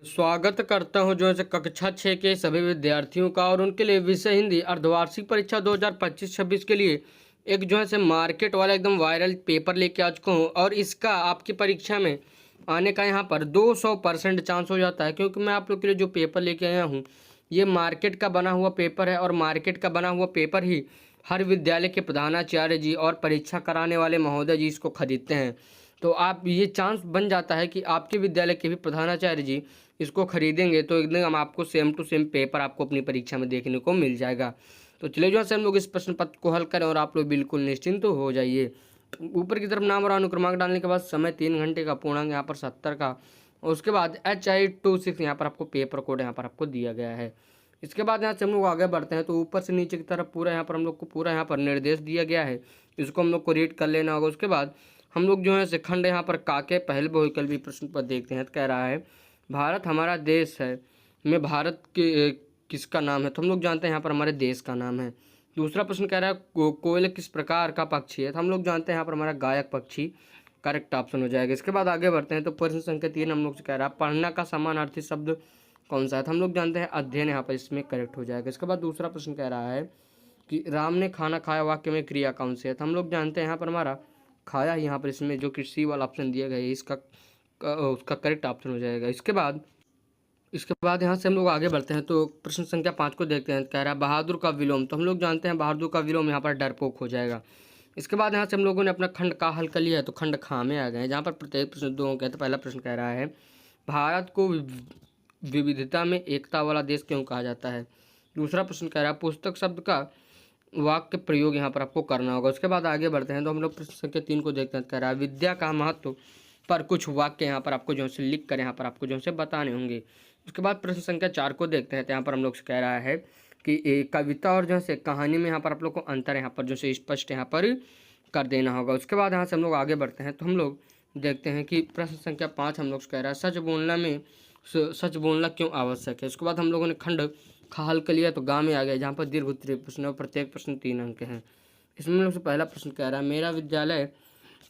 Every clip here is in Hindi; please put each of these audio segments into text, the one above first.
स्वागत करता हूं जो है कक्षा 6 के सभी विद्यार्थियों का और उनके लिए विषय हिंदी अर्धवार्षिक परीक्षा 2025-26 के लिए एक जो है मार्केट वाला एकदम वायरल पेपर लेके आ चुका हूं और इसका आपकी परीक्षा में आने का यहां पर 200% चांस हो जाता है, क्योंकि मैं आप लोग के लिए जो पेपर लेके आया हूं ये मार्केट का बना हुआ पेपर है और मार्केट का बना हुआ पेपर ही हर विद्यालय के प्रधानाचार्य जी और परीक्षा कराने वाले महोदय जी इसको खरीदते हैं। तो आप ये चांस बन जाता है कि आपके विद्यालय के भी प्रधानाचार्य जी इसको खरीदेंगे तो एकदम आपको सेम टू सेम पेपर आपको अपनी परीक्षा में देखने को मिल जाएगा। तो चलिए जो है हम लोग इस प्रश्न पत्र को हल करें और आप लोग बिल्कुल निश्चिंत तो हो जाइए। ऊपर की तरफ नाम और अनुक्रमांक डालने के बाद समय 3 घंटे का, पूर्णांक यहाँ पर 70 का, और उसके बाद HI26 यहाँ पर आपको पेपर कोड यहाँ पर आपको दिया गया है। इसके बाद यहाँ से हम लोग आगे बढ़ते हैं तो ऊपर से नीचे की तरफ पूरा यहाँ पर हम लोग को पूरा यहाँ पर निर्देश दिया गया है, इसको हम लोग को रीड कर लेना होगा। उसके बाद हम लोग जो है खंड यहाँ पर काके पहले बहुविकल्पी प्रश्न पर देखते हैं। तो कह रहा है भारत हमारा देश है में भारत के किसका नाम है? तो हम लोग जानते हैं यहाँ पर हमारे देश का नाम है। दूसरा प्रश्न कह रहा है कोयल किस प्रकार का पक्षी है? तो हम लोग जानते हैं यहाँ पर हमारा गायक पक्षी करेक्ट ऑप्शन हो जाएगा। इसके बाद आगे बढ़ते हैं तो प्रश्न संख्या 3 हम लोग से कह रहा है पढ़ना का समानार्थी शब्द कौन सा है? तो हम लोग जानते हैं अध्ययन यहाँ पर इसमें करेक्ट हो जाएगा। इसके बाद दूसरा प्रश्न कह रहा है कि राम ने खाना खाया वाक्य में क्रिया कौन सी है? तो हम लोग जानते हैं यहाँ पर हमारा खाया यहाँ पर इसमें जो कि सी वाला ऑप्शन दिया गया है इसका उसका करेक्ट ऑप्शन हो जाएगा। इसके बाद यहाँ से हम लोग आगे बढ़ते हैं तो प्रश्न संख्या 5 को देखते हैं। कह रहा है बहादुर का विलोम, तो हम लोग जानते हैं बहादुर का विलोम यहाँ पर डरपोक हो जाएगा। इसके बाद यहाँ से हम लोगों ने अपना खंड का हल कर लिया है तो खंड खा में आ गए हैं, जहाँ पर प्रत्येक प्रश्न दो अंक है। तो पहला प्रश्न कह रहा है भारत को विविधता में एकता वाला देश क्यों कहा जाता है? दूसरा प्रश्न कह रहा है पुस्तक शब्द का वाक्य प्रयोग यहाँ पर आपको करना होगा। उसके बाद आगे बढ़ते हैं तो हम लोग प्रश्न संख्या 3 को देखते हैं। कह रहा है विद्या का महत्व पर कुछ वाक्य यहाँ पर आपको जो है लिख कर यहाँ पर आपको जो है बताने होंगे। उसके बाद प्रश्न संख्या 4 को देखते हैं तो यहाँ पर हम लोग से कह रहा है कि कविता और जो है कहानी में यहाँ पर आप लोग को अंतर यहाँ पर जो है स्पष्ट यहाँ पर कर देना होगा। उसके बाद यहाँ से हम लोग आगे बढ़ते हैं तो हम लोग देखते हैं कि प्रश्न संख्या 5 हम लोग से कह रहा है सच बोलना क्यों आवश्यक है? उसके बाद हम लोगों ने खंड खा हल कर लिया तो गाँव में आ गया, जहाँ पर दीर्घ उत्तरीय प्रश्न और प्रत्येक प्रश्न 3 अंक हैं। इसमें हम लोग से पहला प्रश्न कह रहा है मेरा विद्यालय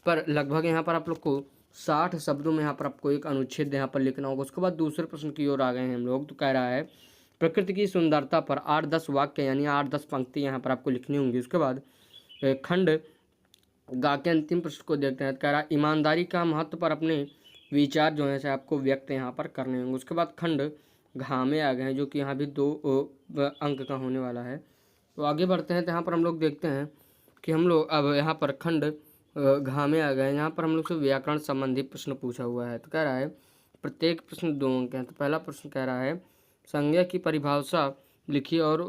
पर लगभग यहाँ पर आप लोग को 60 शब्दों में यहाँ पर आपको एक अनुच्छेद यहाँ पर लिखना होगा। उसके बाद दूसरे प्रश्न की ओर आ गए हैं हम लोग तो कह रहा है प्रकृति की सुंदरता पर 8-10 वाक्य यानी 8-10 पंक्ति यहाँ पर आपको लिखनी होंगी। उसके बाद खंड गा के अंतिम प्रश्न को देखते हैं। कह रहा है ईमानदारी का महत्व पर अपने विचार जो है आपको व्यक्त यहाँ पर करने होंगे। उसके बाद खंड घा में आ गए हैं जो कि यहाँ भी 2 अंक का होने वाला है। तो आगे बढ़ते हैं तो यहाँ पर हम लोग देखते हैं कि हम लोग अब यहाँ पर खंड घा में आ गए हैं, यहाँ पर हम लोग से व्याकरण संबंधी प्रश्न पूछा हुआ है। तो कह रहा है प्रत्येक प्रश्न 2 अंक हैं। तो पहला प्रश्न कह रहा है संज्ञा की परिभाषा लिखिए और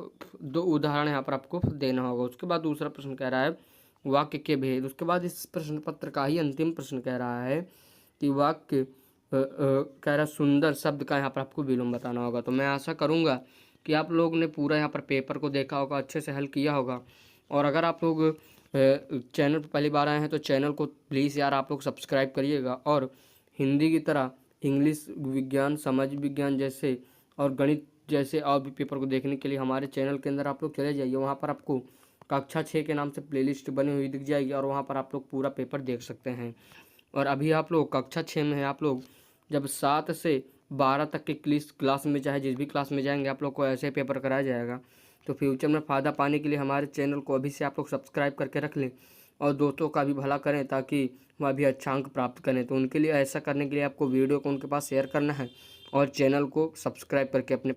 2 उदाहरण यहाँ पर आपको देना होगा। उसके बाद दूसरा प्रश्न कह रहा है वाक्य के भेद। उसके बाद इस प्रश्न पत्र का ही अंतिम प्रश्न कह रहा है कि वाक्य कह रहा सुंदर शब्द का यहाँ पर आपको विलोम बताना होगा। तो मैं आशा करूँगा कि आप लोग ने पूरा यहाँ पर पेपर को देखा होगा, अच्छे से हल किया होगा। और अगर आप लोग चैनल पर पहली बार आए हैं तो चैनल को प्लीज़ यार आप लोग सब्सक्राइब करिएगा और हिंदी की तरह इंग्लिश, विज्ञान, समाज विज्ञान जैसे और गणित जैसे और भी पेपर को देखने के लिए हमारे चैनल के अंदर आप लोग चले जाइए। वहाँ पर आपको कक्षा 6 के नाम से प्लेलिस्ट बनी हुई दिख जाएगी और वहाँ पर आप लोग पूरा पेपर देख सकते हैं। और अभी आप लोग कक्षा 6 में हैं, आप लोग जब 7 से 12 तक के क्लास में चाहे जिस भी क्लास में जाएंगे आप लोग को ऐसे पेपर कराया जाएगा। तो फ्यूचर में फ़ायदा पाने के लिए हमारे चैनल को अभी से आप लोग सब्सक्राइब करके रख लें और दोस्तों का भी भला करें ताकि वह भी अच्छा अंक प्राप्त करें। तो उनके लिए ऐसा करने के लिए आपको वीडियो को उनके पास शेयर करना है और चैनल को सब्सक्राइब करके अपने